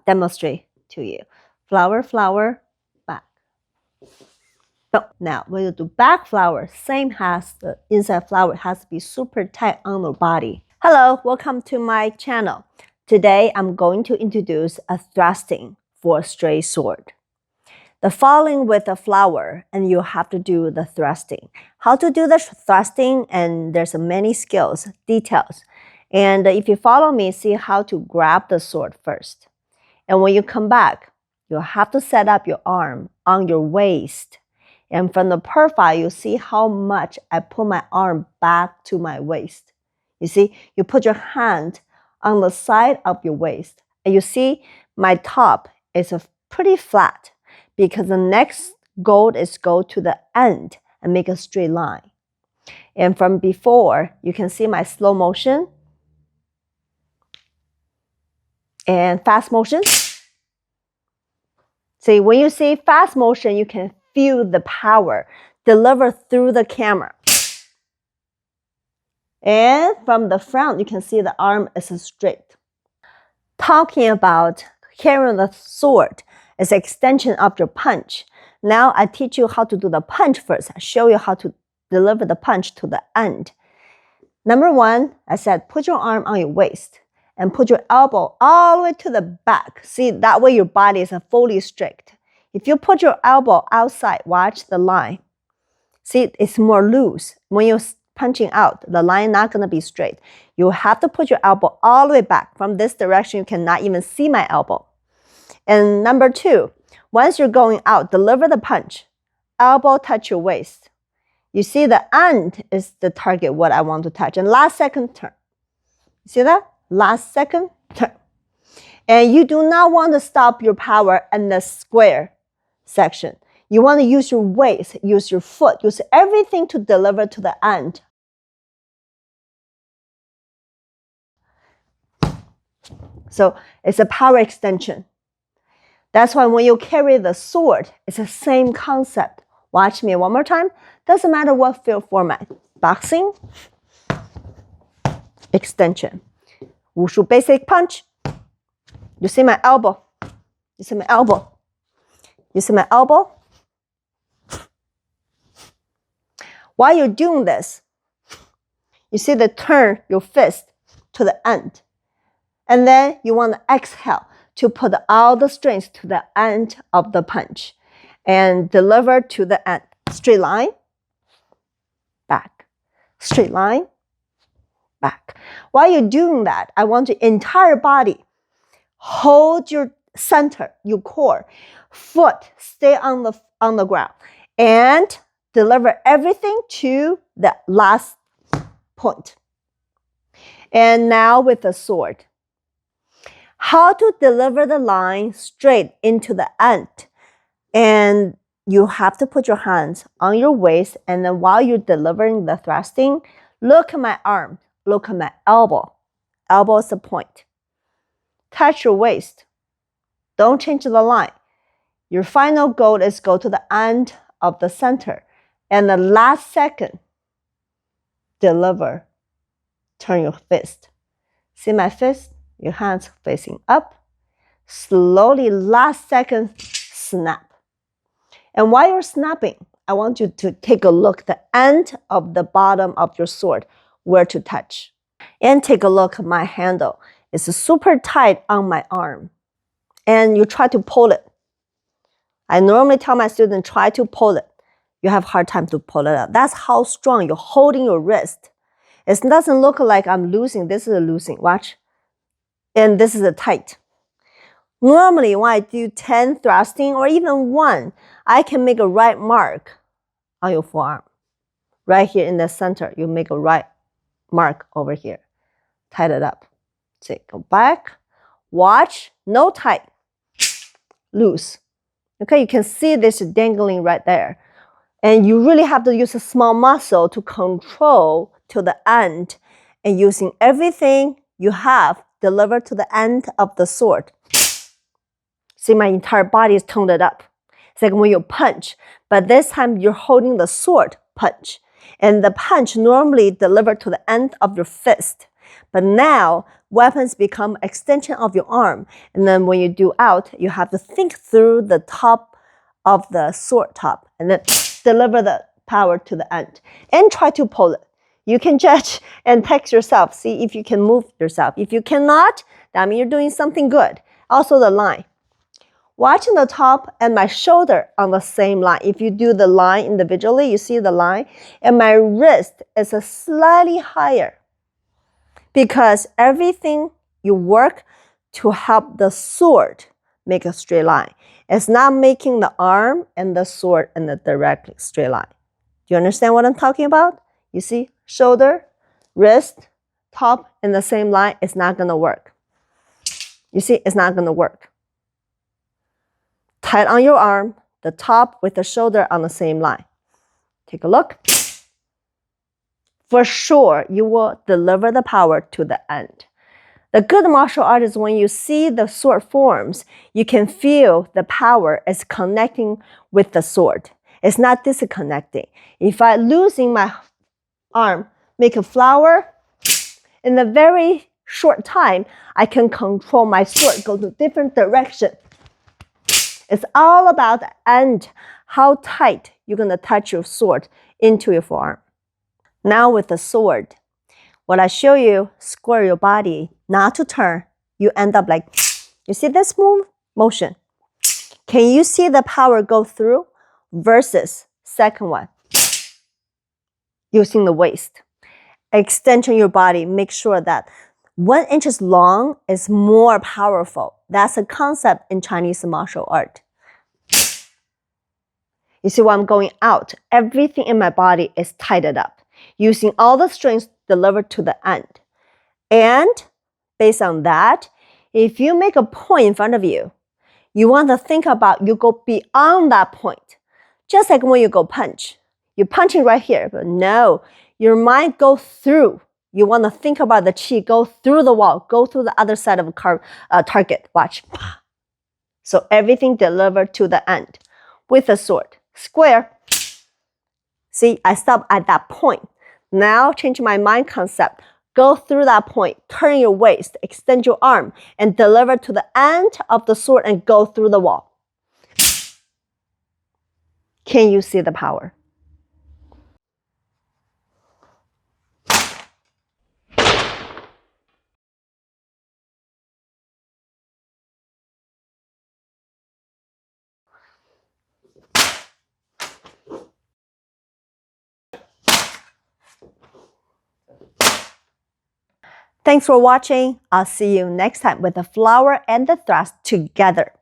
demonstrate to you. Flower, flower, back. So now when you do back flower, same as the inside flower, has to be super tight on the body. Hello, welcome to my channel. Today I'm going to introduce a thrusting for a straight sword. The following with a flower, and you have to do the thrusting. How to do the thrusting, and there's many skills, details. And if you follow me, see how to grab the sword first. And when you come back, you have to set up your arm on your waist. And from the profile, you see how much I put my arm back to my waist. You see, you put your hand on the side of your waist. And you see my top is pretty flat because the next goal is go to the end and make a straight line. And from before, you can see my slow motion and fast motion. See, when you see fast motion, you can feel the power delivered through the camera. And from the front, you can see the arm is straight. Talking about carrying the sword is an extension of your punch. Now I teach you how to do the punch first. I show you how to deliver the punch to the end. Number one, I said put your arm on your waist and put your elbow all the way to the back. See, that way your body is fully straight. If you put your elbow outside, watch the line. See, it's more loose. When you're punching out, the line not going to be straight. You have to put your elbow all the way back. From this direction, you cannot even see my elbow. And number two, once you're going out, deliver the punch. Elbow touch your waist. You see the end is the target, what I want to touch. And last second turn. You see that? Last second turn. And you do not want to stop your power in the square section. You want to use your waist, use your foot, use everything to deliver to the end. So it's a power extension. That's why when you carry the sword, it's the same concept. Watch me one more time. Doesn't matter what field format. Boxing, extension. Wushu basic punch. You see my elbow. You see my elbow. You see my elbow? While you're doing this, you see the turn your fist to the end. And then you want to exhale to put all the strength to the end of the punch and deliver to the end. Straight line, back. Straight line, back. While you're doing that, I want your entire body hold your center, your core, foot stay on the ground, and deliver everything to the last point. And now with the sword. How to deliver the line straight into the end. And you have to put your hands on your waist, and then while you're delivering the thrusting, look at my arm, look at my elbow. Elbow is the point. Touch your waist. Don't change the line. Your final goal is go to the end of the center. And the last second, deliver. Turn your fist. See my fist? Your hands facing up. Slowly, last second, snap. And while you're snapping, I want you to take a look at the end of the bottom of your sword, where to touch. And take a look at my handle. It's super tight on my arm. And you try to pull it. I normally tell my students, try to pull it. You have a hard time to pull it out. That's how strong you're holding your wrist. It doesn't look like I'm losing. This is a losing. Watch. And this is a tight. Normally, when I do 10 thrusting or even 1, I can make a right mark on your forearm. Right here in the center, you make a right mark over here. Tight it up. See, go back. Watch. No tight. Loose. Okay, you can see this dangling right there. And you really have to use a small muscle to control to the end and using everything you have delivered to the end of the sword. See, my entire body is toned up. It's like when you punch, but this time you're holding the sword punch. And the punch normally delivered to the end of your fist. But now weapons become extension of your arm. And then when you do out, you have to think through the top of the sword top and then deliver the power to the end and try to pull it. You can judge and text yourself, see if you can move yourself. If you cannot, that means you're doing something good. Also the line. Watching the top and my shoulder on the same line. If you do the line individually, you see the line, and my wrist is a slightly higher because everything you work to help the sword make a straight line. It's not making the arm and the sword in a direct straight line. Do you understand what I'm talking about? You see, shoulder, wrist, top in the same line, it's not going to work. You see, it's not going to work. Tight on your arm, the top with the shoulder on the same line. Take a look. For sure, you will deliver the power to the end. The good martial art is when you see the sword forms, you can feel the power is connecting with the sword. It's not disconnecting. If I losing my arm, make a flower, in a very short time, I can control my sword, go to different direction. It's all about the end, how tight you're going to touch your sword into your forearm. Now with the sword, what I show you, square your body, not to turn. You end up like, you see this motion? Can you see the power go through versus second one? Using the waist. Extension your body, make sure that 1 inch long is more powerful. That's a concept in Chinese martial art. You see when I'm going out, everything in my body is tightened up, using all the strength delivered to the end. And based on that, if you make a point in front of you, you want to think about you go beyond that point. Just like when you go punch. You're punching right here, but no, your mind goes through. You want to think about the chi, go through the wall, go through the other side of the target. Watch. So everything delivered to the end with a sword. Square. See, I stop at that point. Now change my mind concept. Go through that point, turn your waist, extend your arm, and deliver to the end of the sword and go through the wall. Can you see the power? Thanks for watching. I'll see you next time with the flower and the thrust together.